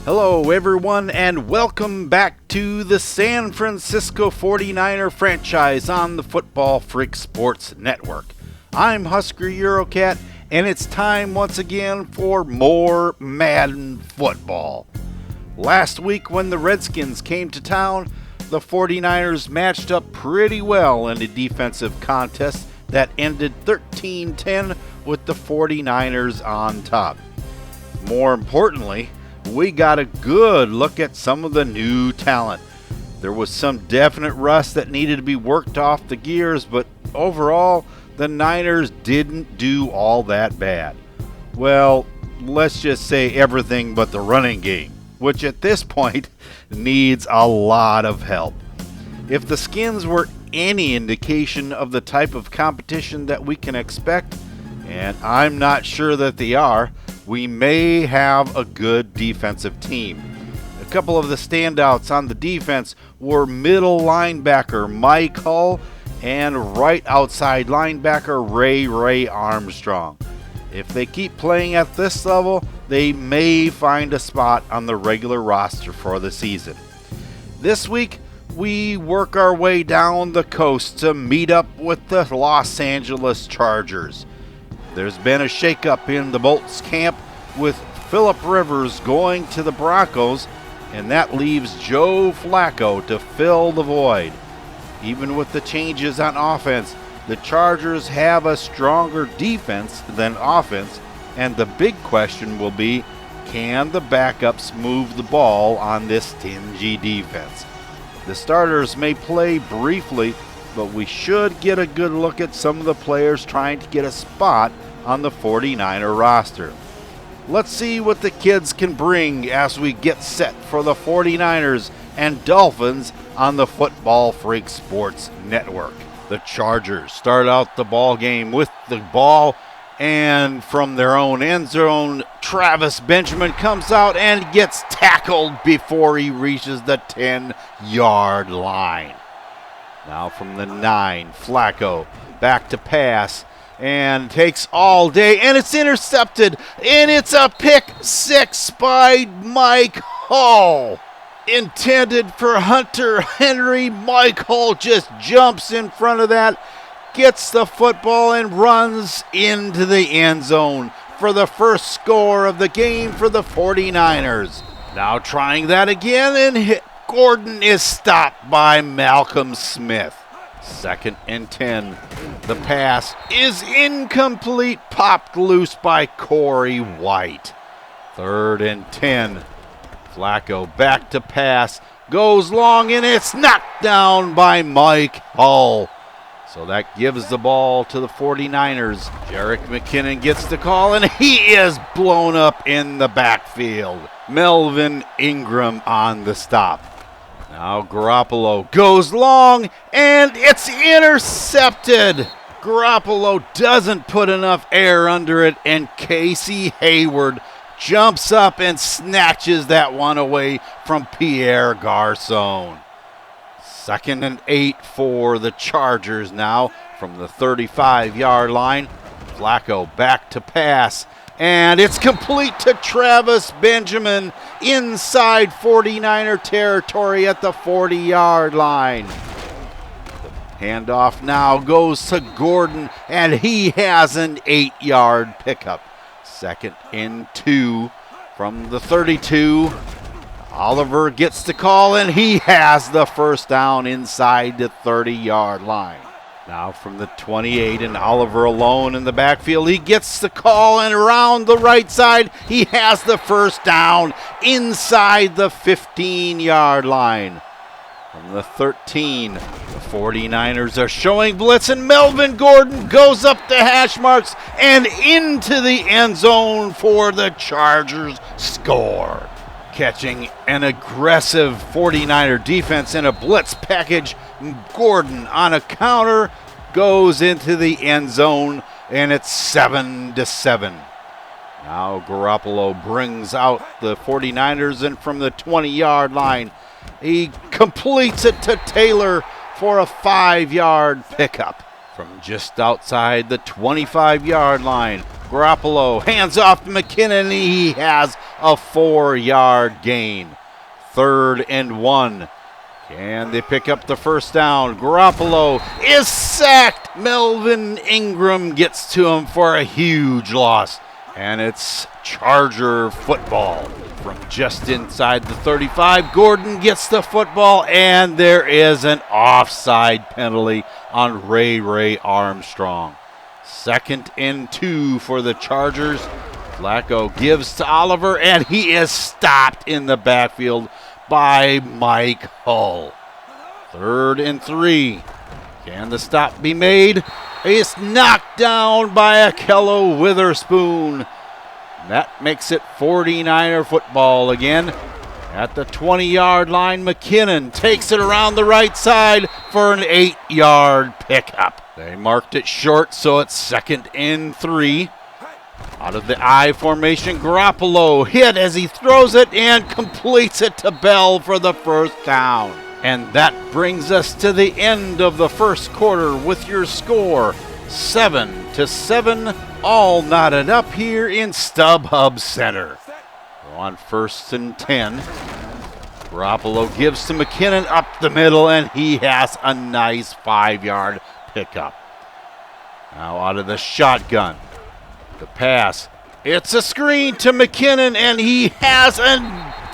Hello everyone and welcome back to the San Francisco 49er franchise on the Football Freak Sports Network. I'm Husker wk2 and it's time once again for more Madden football. Last week when the Redskins came to town, the 49ers matched up pretty well in a defensive contest that ended 13-10 with the 49ers on top. More importantly, we got a good look at some of the new talent. There was some definite rust that needed to be worked off the gears, but overall, the Niners didn't do all that bad. Well, let's just say everything but the running game, which at this point needs a lot of help. If the Skins were any indication of the type of competition that we can expect, and I'm not sure that they are, we may have a good defensive team. A couple of the standouts on the defense were middle linebacker Mike Hull and right outside linebacker Ray Armstrong. If they keep playing at this level, they may find a spot on the regular roster for the season. This week, we work our way down the coast to meet up with the Los Angeles Chargers. There's been a shakeup in the Bolts camp with Phillip Rivers going to the Broncos, and that leaves Joe Flacco to fill the void. Even with the changes on offense, the Chargers have a stronger defense than offense, and the big question will be, can the backups move the ball on this stingy defense? The starters may play briefly, but we should get a good look at some of the players trying to get a spot on the 49er roster. Let's see what the kids can bring as we get set for the 49ers and Dolphins on the Football Freak Sports Network. The Chargers start out the ball game with the ball, and from their own end zone, Travis Benjamin comes out and gets tackled before he reaches the 10-yard line. Now from the 9, Flacco back to pass and takes all day, and it's intercepted, and it's a pick six by Mike Hull. Intended for Hunter Henry. Mike Hull just jumps in front of that, gets the football, and runs into the end zone for the first score of the game for the 49ers. Now trying that again, and Gordon is stopped by Malcolm Smith. 2nd and 10. The pass is incomplete, popped loose by Corey White. 3rd and 10. Flacco back to pass, goes long, and it's knocked down by Mike Hull. So that gives the ball to the 49ers. Jerick McKinnon gets the call, and he is blown up in the backfield. Melvin Ingram on the stop. Now Garoppolo goes long, and it's intercepted. Garoppolo doesn't put enough air under it, and Casey Hayward jumps up and snatches that one away from Pierre Garçon. 2nd and 8 for the Chargers now from the 35-yard line. Flacco back to pass, and it's complete to Travis Benjamin inside 49er territory at the 40-yard line. The handoff now goes to Gordon, and he has an 8-yard pickup. 2nd and 2 from the 32. Oliver gets the call, and he has the first down inside the 30-yard line. Now from the 28, and Oliver alone in the backfield. He gets the call, and around the right side, he has the first down inside the 15-yard line. From the 13, the 49ers are showing blitz, and Melvin Gordon goes up the hash marks and into the end zone for the Chargers score. Catching an aggressive 49er defense in a blitz package, Gordon on a counter goes into the end zone, and it's 7-7. Now Garoppolo brings out the 49ers, and from the 20-yard line, he completes it to Taylor for a 5-yard pickup. From just outside the 25-yard line, Garoppolo hands off to McKinnon, and he has a 4-yard gain. 3rd and 1. Can they pick up the first down? Garoppolo is sacked. Melvin Ingram gets to him for a huge loss. And it's Charger football. From just inside the 35, Gordon gets the football, and there is an offside penalty on Ray Armstrong. 2nd and 2 for the Chargers. Flacco gives to Oliver, and he is stopped in the backfield by Mike Hull. 3rd and 3. Can the stop be made? It's knocked down by Akello Witherspoon. That makes it 49er football again. At the 20-yard line, McKinnon takes it around the right side for an 8-yard pickup. They marked it short, so it's 2nd and 3. Out of the I formation, Garoppolo hit as he throws it and completes it to Bell for the first down. And that brings us to the end of the first quarter with your score, 7-7, all knotted up here in StubHub Center. On 1st and 10, Garoppolo gives to McKinnon up the middle, and he has a nice 5-yard pickup. Now out of the shotgun. The pass, it's a screen to McKinnon, and he has a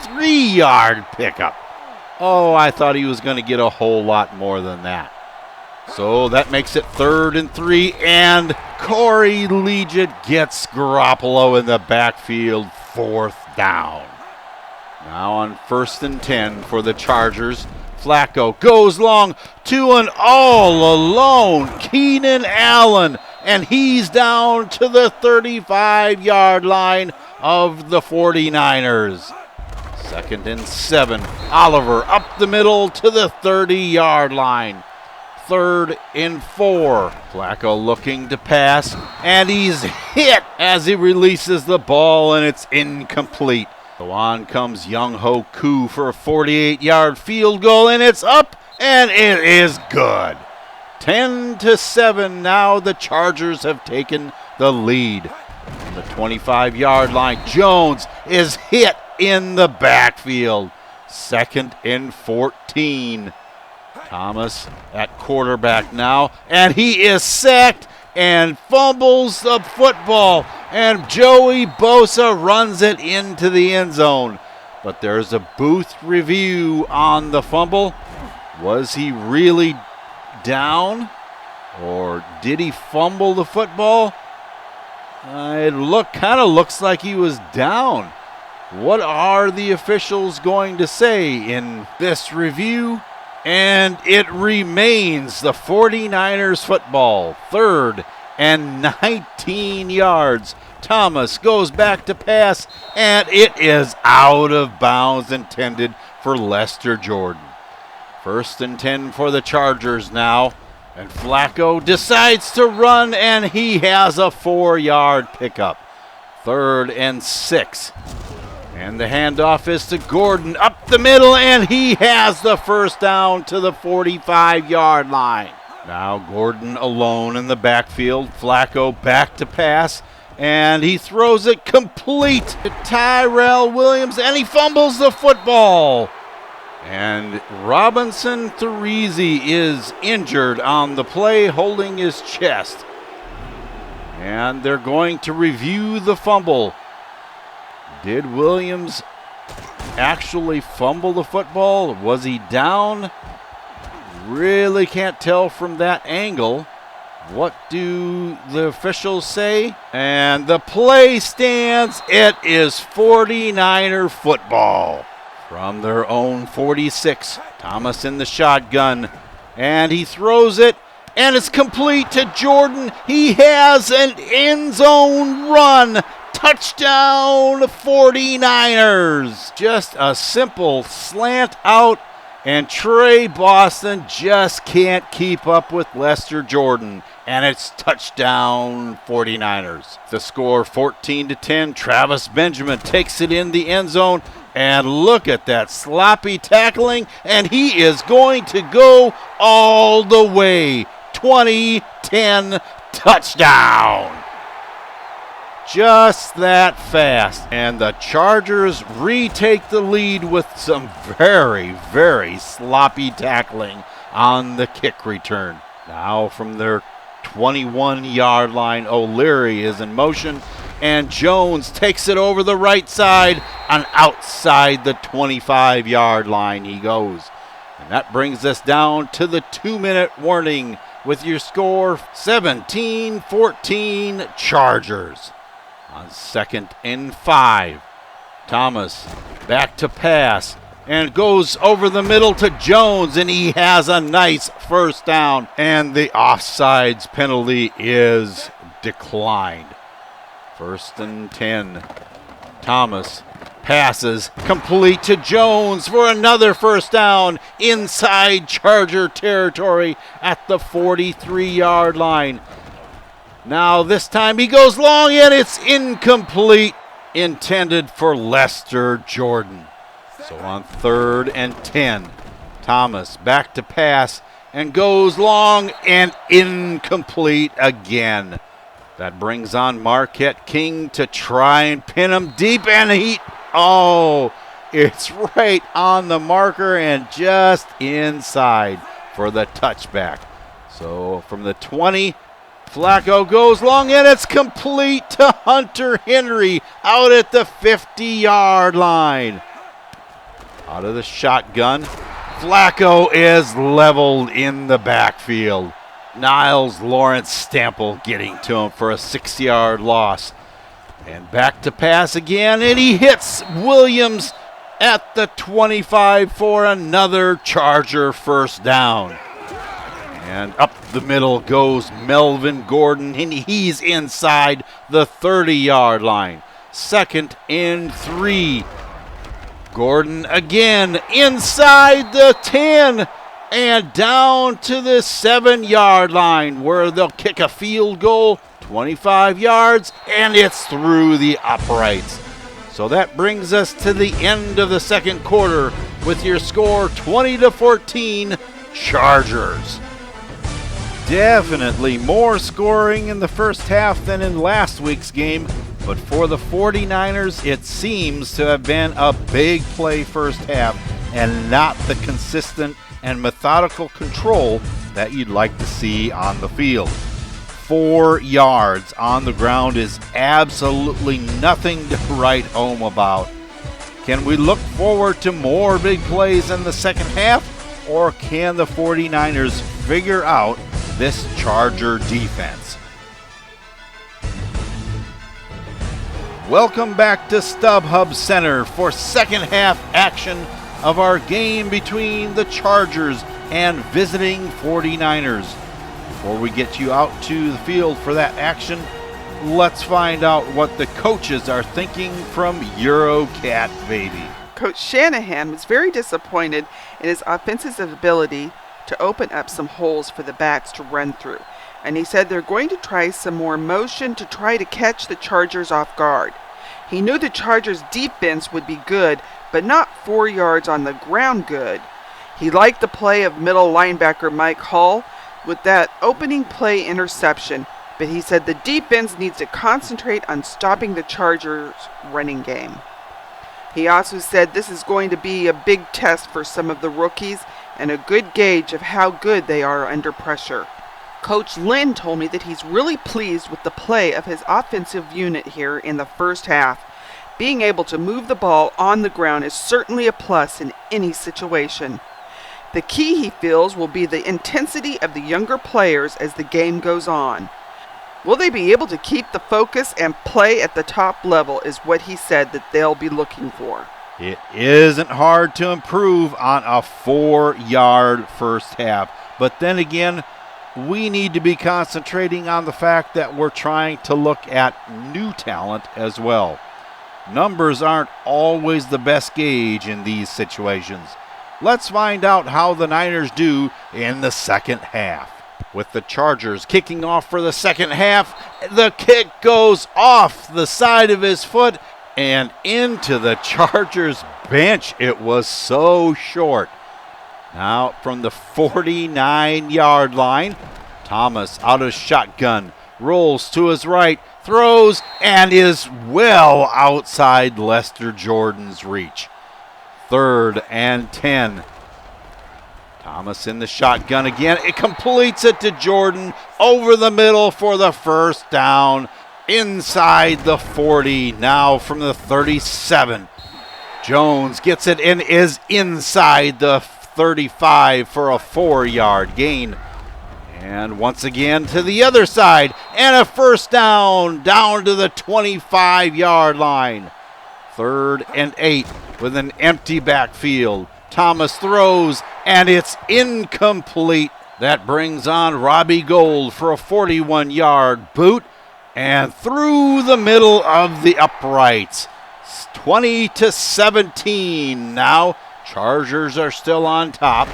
3-yard pickup. Oh, I thought he was going to get a whole lot more than that. So that makes it 3rd and 3, and Corey Liuget gets Garoppolo in the backfield, 4th down. Now on 1st and 10 for the Chargers. Flacco goes long to an all-alone Keenan Allen, and he's down to the 35-yard line of the 49ers. 2nd and 7. Oliver up the middle to the 30-yard line. 3rd and 4. Flacco looking to pass, and he's hit as he releases the ball, and it's incomplete. So on comes Younghoe Koo for a 48-yard field goal, and it's up, and it is good. 10-7, now the Chargers have taken the lead. On the 25-yard line, Jones is hit in the backfield. 2nd and 14. Thomas at quarterback now, and he is sacked and fumbles the football, and Joey Bosa runs it into the end zone. But there's a booth review on the fumble. Was he really down, or did he fumble the football? It kind of looks like he was down. What are the officials going to say in this review? And it remains the 49ers football, 3rd and 19 yards. Thomas goes back to pass, and it is out of bounds, intended for Lester Jordan. 1st and 10 for the Chargers now, and Flacco decides to run, and he has a 4-yard pickup. 3rd and 6. And the handoff is to Gordon up the middle, and he has the first down to the 45-yard line. Now Gordon alone in the backfield. Flacco back to pass, and he throws it complete to Tyrell Williams, and he fumbles the football. And Robinson Therese is injured on the play, holding his chest. And they're going to review the fumble. Did Williams actually fumble the football? Was he down? Really can't tell from that angle. What do the officials say? And the play stands. It is 49er football. From their own 46, Thomas in the shotgun, and he throws it, and it's complete to Jordan. He has an end zone run. Touchdown 49ers. Just a simple slant out, and Trey Boston just can't keep up with Lester Jordan. And it's touchdown 49ers. The score 14-10. Travis Benjamin takes it in the end zone. And look at that sloppy tackling. And he is going to go all the way. 20-10 touchdown. just that fast. And the Chargers retake the lead with some very, very sloppy tackling on the kick return. Now from their 21-yard line, O'Leary is in motion, and Jones takes it over the right side, and outside the 25-yard line he goes. And that brings us down to the 2-minute warning with your score 17-14 Chargers. On 2nd and 5, Thomas back to pass and goes over the middle to Jones, and he has a nice first down, and the offsides penalty is declined. 1st and 10. Thomas passes complete to Jones for another first down inside Charger territory at the 43-yard line. Now this time he goes long, and it's incomplete, intended for Lester Jordan. So on 3rd and 10, Thomas back to pass and goes long and incomplete again. That brings on Marquette King to try and pin him deep, and it's right on the marker and just inside for the touchback. So from the 20, Flacco goes long, and it's complete to Hunter Henry out at the 50-yard line. Out of the shotgun, Flacco is leveled in the backfield. Niles Lawrence Stample getting to him for a 6-yard loss. And back to pass again, and he hits Williams at the 25 for another Charger first down. And up the middle goes Melvin Gordon, and he's inside the 30-yard line. 2nd and 3. Gordon again inside the 10 and down to the 7-yard line where they'll kick a field goal, 25 yards, and it's through the uprights. So that brings us to the end of the second quarter with your score 20-14 Chargers. Definitely more scoring in the first half than in last week's game, but for the 49ers, it seems to have been a big play first half and not the consistent and methodical control that you'd like to see on the field. 4 yards on the ground is absolutely nothing to write home about. Can we look forward to more big plays in the second half, or can the 49ers figure out this Charger defense? Welcome back to StubHub Center for second half action of our game between the Chargers and visiting 49ers. Before we get you out to the field for that action, let's find out what the coaches are thinking from Eurocat Baby. Coach Shanahan was very disappointed in his offensive ability to open up some holes for the backs to run through. And he said they're going to try some more motion to try to catch the Chargers off guard. He knew the Chargers' defense would be good, but not 4 yards on the ground good. He liked the play of middle linebacker Mike Hall with that opening play interception, but he said the defense needs to concentrate on stopping the Chargers' running game. He also said this is going to be a big test for some of the rookies and a good gauge of how good they are under pressure. Coach Lynn told me that he's really pleased with the play of his offensive unit here in the first half. Being able to move the ball on the ground is certainly a plus in any situation. The key, he feels, will be the intensity of the younger players as the game goes on. Will they be able to keep the focus and play at the top level is what he said that they'll be looking for. It isn't hard to improve on a 4-yard first half, but then again, we need to be concentrating on the fact that we're trying to look at new talent as well. Numbers aren't always the best gauge in these situations. Let's find out how the Niners do in the second half. With the Chargers kicking off for the second half, the kick goes off the side of his foot and into the Chargers bench. It was so short. Now from the 49-yard line, Thomas out of shotgun, rolls to his right, throws, and is well outside Lester Jordan's reach. 3rd and 10. Thomas in the shotgun again. It completes it to Jordan over the middle for the first down inside the 40. Now from the 37. Jones gets it and is inside the 35 for a 4-yard gain. And once again to the other side. And a first down to the 25-yard line. 3rd and 8 with an empty backfield. Thomas throws, and it's incomplete. That brings on Robbie Gold for a 41-yard boot and through the middle of the uprights. 20-17 now. Chargers are still on top.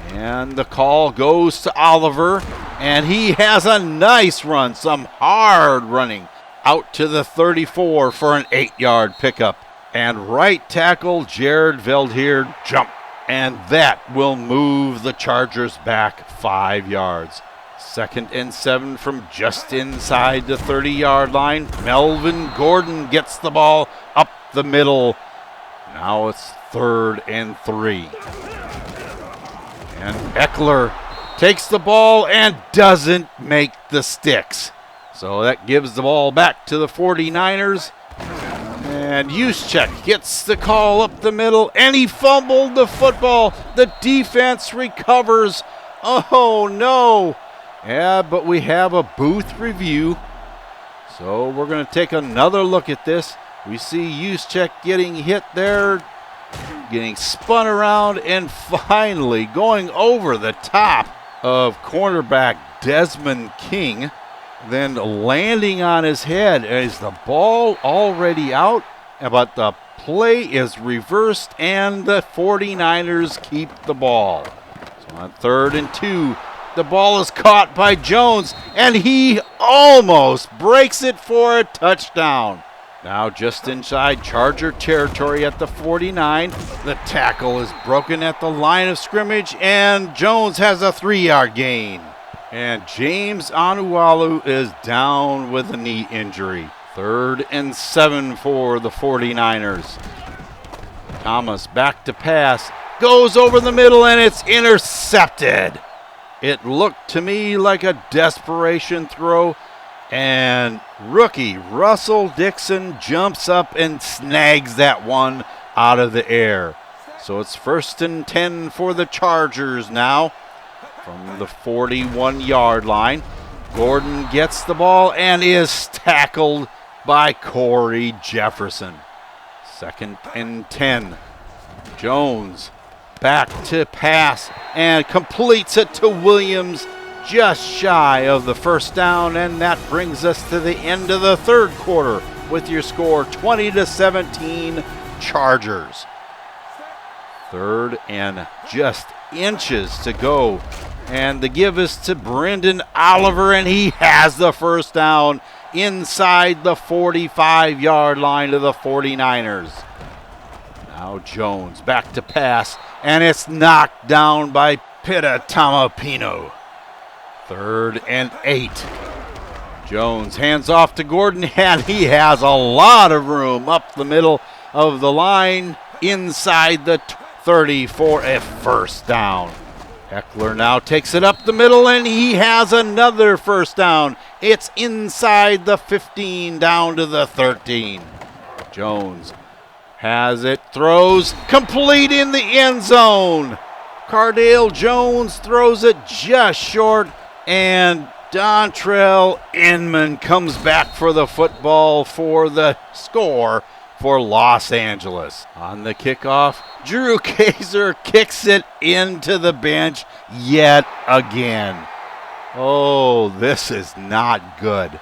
And the call goes to Oliver, and he has a nice run, some hard running, out to the 34 for an 8-yard pickup. And right tackle Jared Veldheer jump, and that will move the Chargers back 5 yards. 2nd and 7 from just inside the 30-yard line. Melvin Gordon gets the ball up the middle. Now it's 3rd and 3. And Eckler takes the ball and doesn't make the sticks. So that gives the ball back to the 49ers. And Juszczyk gets the call up the middle, and he fumbled the football. The defense recovers. Oh, no. Yeah, but we have a booth review. So we're going to take another look at this. We see Juszczyk getting hit there, getting spun around, and finally going over the top of cornerback Desmond King, then landing on his head. Is the ball already out? But the play is reversed, and the 49ers keep the ball. So on 3rd and 2, the ball is caught by Jones, and he almost breaks it for a touchdown. Now just inside Charger territory at the 49. The tackle is broken at the line of scrimmage, and Jones has a 3-yard gain. And James Anualu is down with a knee injury. 3rd and 7 for the 49ers. Thomas back to pass, goes over the middle, and it's intercepted. It looked to me like a desperation throw, and rookie Russell Dixon jumps up and snags that one out of the air. So it's 1st and 10 for the Chargers now from the 41-yard line. Gordon gets the ball and is tackled by Corey Jefferson. 2nd and 10. Jones back to pass and completes it to Williams just shy of the first down, and that brings us to the end of the 3rd quarter with your score 20-17 Chargers. 3rd and just inches to go, and the give is to Brendan Oliver, and he has the first down inside the 45-yard line of the 49ers. Now Jones back to pass, and it's knocked down by Pitta Tamapino. 3rd and 8. Jones hands off to Gordon, and he has a lot of room up the middle of the line inside the 30 for a first down. Eckler now takes it up the middle, and he has another first down. It's inside the 15 down to the 13. Jones has it, throws, complete in the end zone. Cardale Jones throws it just short, and Dontrell Inman comes back for the football for the score for Los Angeles. On the kickoff, Drew Kaiser kicks it into the bench yet again. Oh, this is not good.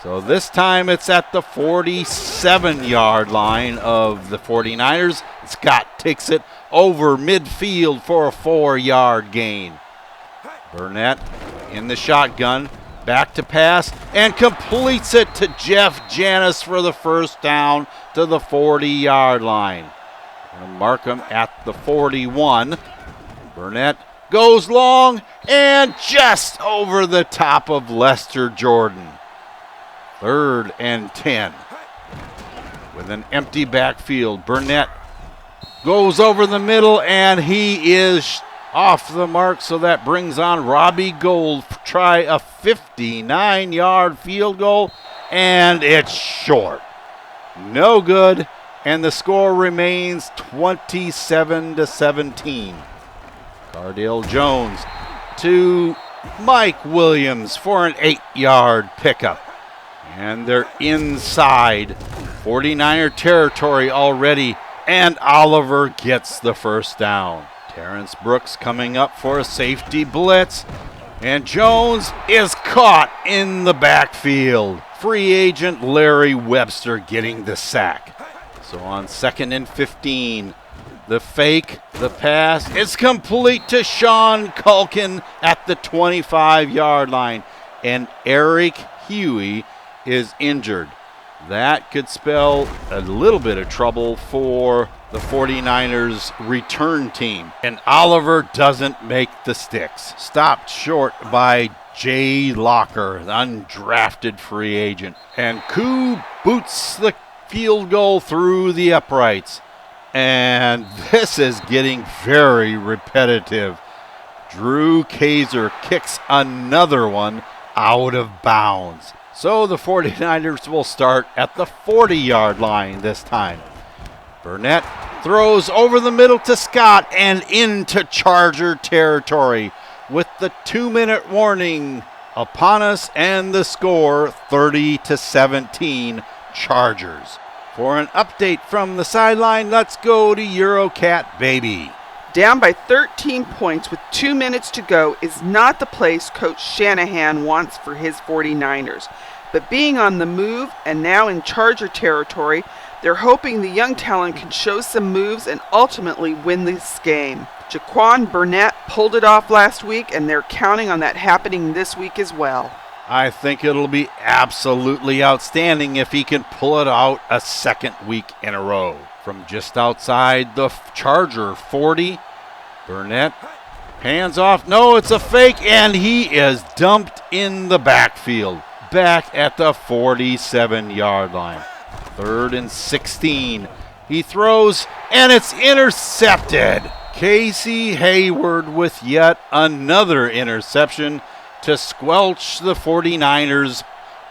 So this time it's at the 47-yard line of the 49ers. Scott takes it over midfield for a 4-yard gain. Burnett in the shotgun, back to pass, and completes it to Jeff Janis for the first down to the 40-yard line. Going to mark him at the 41. Burnett goes long and just over the top of Lester Jordan. 3rd and 10. With an empty backfield, Burnett goes over the middle and he is off the mark, so that brings on Robbie Gould. Try a 59-yard field goal, and it's short. No good, and the score remains 27-17. Cardale Jones to Mike Williams for an 8-yard pickup. And they're inside 49er territory already, and Oliver gets the first down. Terrence Brooks coming up for a safety blitz, and Jones is caught in the backfield. Free agent Larry Webster getting the sack. So on 2nd and 15, the fake, the pass, it's complete to Sean Culkin at the 25-yard line, and Eric Huey is injured. That could spell a little bit of trouble for the 49ers return team. And Oliver doesn't make the sticks. Stopped short by Jay Locker, the undrafted free agent. And Koo boots the field goal through the uprights. And this is getting very repetitive. Drew Kaiser kicks another one out of bounds. So the 49ers will start at the 40-yard line this time. Burnett throws over the middle to Scott and into Charger territory with the 2-minute warning upon us, and the score 30-17 Chargers. For an update from the sideline, let's go to Eurocat Baby. Down by 13 points with 2 minutes to go is not the place Coach Shanahan wants for his 49ers. But being on the move and now in Charger territory, they're hoping the young talent can show some moves and ultimately win this game. Jaquan Burnett pulled it off last week, and they're counting on that happening this week as well. I think it'll be absolutely outstanding if he can pull it out a second week in a row. From just outside the Charger 40, Burnett hands off. No, it's a fake, and he is dumped in the backfield. Back at the 47-yard line. 3rd and 16. He throws, and it's intercepted. Casey Hayward with yet another interception to squelch the 49ers'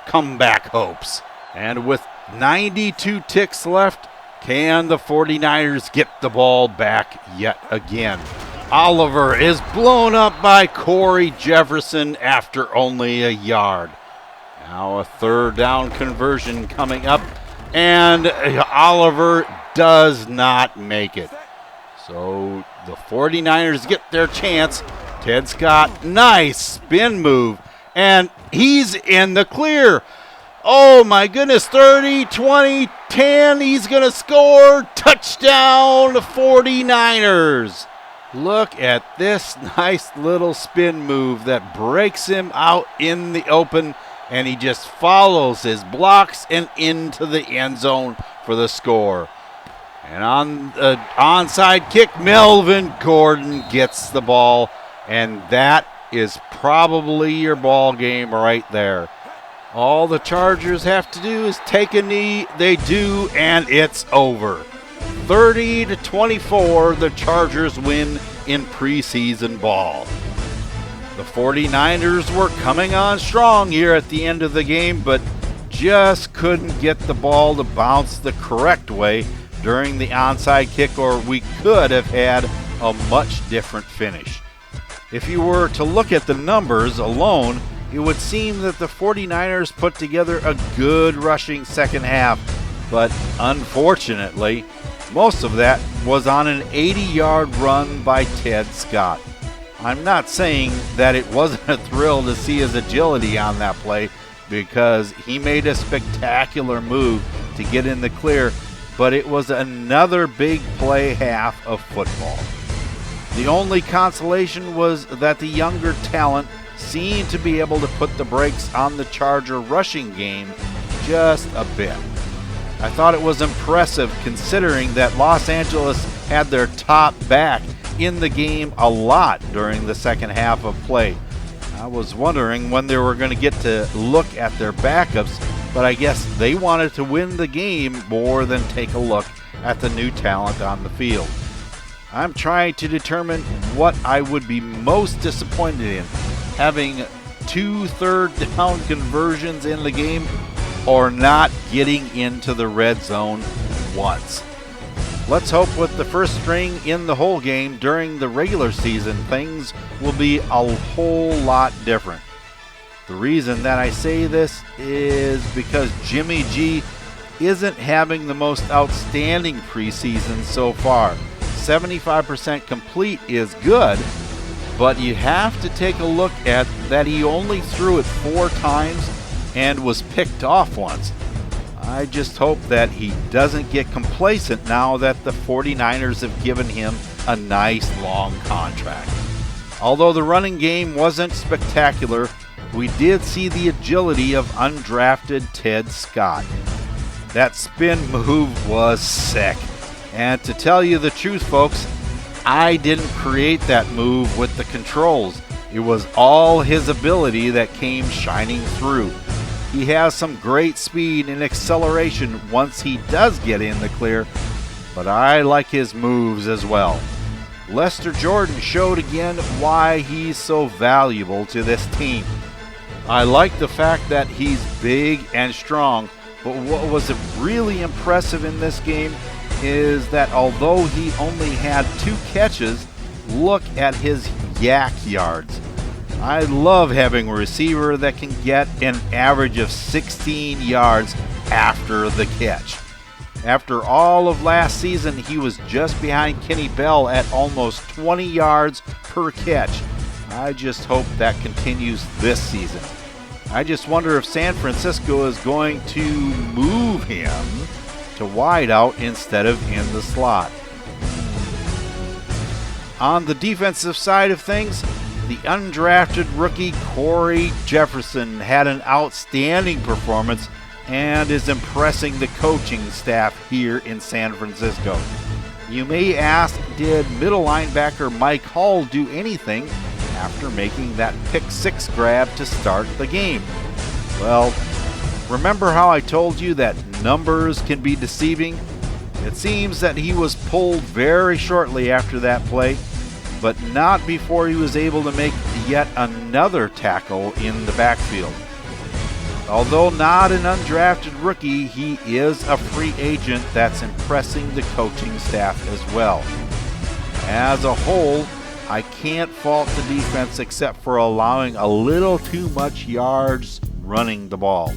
comeback hopes. And with 92 ticks left, can the 49ers get the ball back yet again? Oliver is blown up by Corey Jefferson after only a yard. Now a 3rd down conversion coming up, and Oliver does not make it. So the 49ers get their chance. Ted Scott, nice spin move, and he's in the clear. Oh my goodness, 30, 20, 10, he's going to score. Touchdown, 49ers. Look at this nice little spin move that breaks him out in the open, and he just follows his blocks and into the end zone for the score. And on the onside kick, Melvin Gordon gets the ball, and that is probably your ball game right there. All the Chargers have to do is take a knee. They do, and it's over. 30-24, the Chargers win in preseason ball. The 49ers were coming on strong here at the end of the game, but just couldn't get the ball to bounce the correct way during the onside kick, or we could have had a much different finish. If you were to look at the numbers alone, it would seem that the 49ers put together a good rushing second half, but unfortunately, most of that was on an 80-yard run by Ted Scott. I'm not saying that it wasn't a thrill to see his agility on that play, because he made a spectacular move to get in the clear, but it was another big play half of football. The only consolation was that the younger talent seemed to be able to put the brakes on the Charger rushing game just a bit. I thought it was impressive considering that Los Angeles had their top back in the game a lot during the second half of play. I was wondering when they were going to get to look at their backups, but I guess they wanted to win the game more than take a look at the new talent on the field. I'm trying to determine what I would be most disappointed in, having 2 third down conversions in the game or not getting into the red zone once. Let's hope with the first string in the whole game during the regular season, things will be a whole lot different. The reason that I say this is because Jimmy G isn't having the most outstanding preseason so far. 75% complete is good, but you have to take a look at that he only threw it 4 times and was picked off once. I just hope that he doesn't get complacent now that the 49ers have given him a nice long contract. Although the running game wasn't spectacular, we did see the agility of undrafted Ted Scott. That spin move was sick. And to tell you the truth, folks, I didn't create that move with the controls. It was all his ability that came shining through. He has some great speed and acceleration once he does get in the clear, but I like his moves as well. Lester Jordan showed again why he's so valuable to this team. I like the fact that he's big and strong, but what was really impressive in this game is that although he only had 2 catches, look at his yak yards. I love having a receiver that can get an average of 16 yards after the catch. After all of last season, he was just behind Kenny Bell at almost 20 yards per catch. I just hope that continues this season. I just wonder if San Francisco is going to move him to wide out instead of in the slot. On the defensive side of things, the undrafted rookie Corey Jefferson had an outstanding performance and is impressing the coaching staff here in San Francisco. You may ask, did middle linebacker Mike Hall do anything after making that pick-6 grab to start the game? Well, remember how I told you that numbers can be deceiving? It seems that he was pulled very shortly after that play, but not before he was able to make yet another tackle in the backfield. Although not an undrafted rookie, he is a free agent that's impressing the coaching staff as well. As a whole, I can't fault the defense except for allowing a little too much yards running the ball.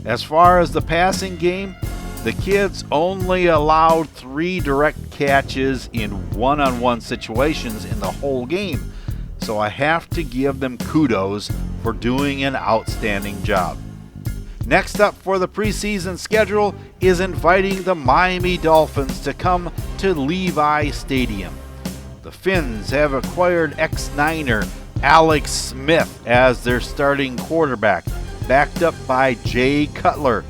As far as the passing game, the kids only allowed 3 direct catches in one-on-one situations in the whole game, so I have to give them kudos for doing an outstanding job. Next up for the preseason schedule is inviting the Miami Dolphins to come to Levi Stadium. The Finns have acquired ex-Niner Alex Smith as their starting quarterback, backed up by Jay Cutler.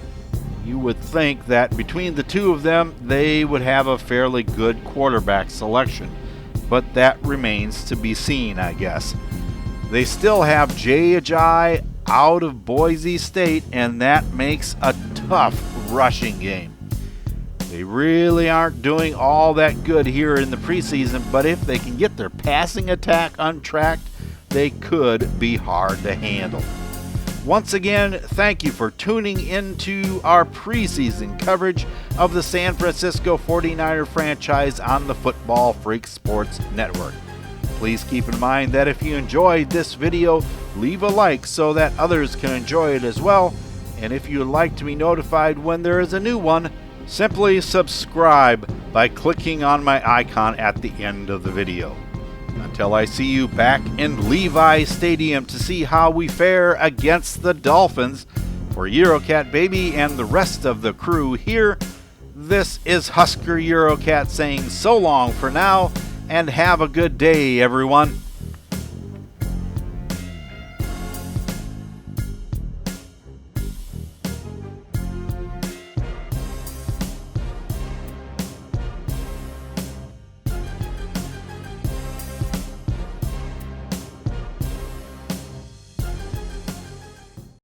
You would think that between the two of them, they would have a fairly good quarterback selection, but that remains to be seen, I guess. They still have Jay Ajayi out of Boise State, and that makes a tough rushing game. They really aren't doing all that good here in the preseason, but if they can get their passing attack untracked, they could be hard to handle. Once again, thank you for tuning into our preseason coverage of the San Francisco 49er franchise on the Football Freak Sports Network. Please keep in mind that if you enjoyed this video, leave a like so that others can enjoy it as well. And if you would like to be notified when there is a new one, simply subscribe by clicking on my icon at the end of the video. Until I see you back in Levi Stadium to see how we fare against the Dolphins, for Eurocat Baby and the rest of the crew here, this is Husker Eurocat saying so long for now, and have a good day, everyone.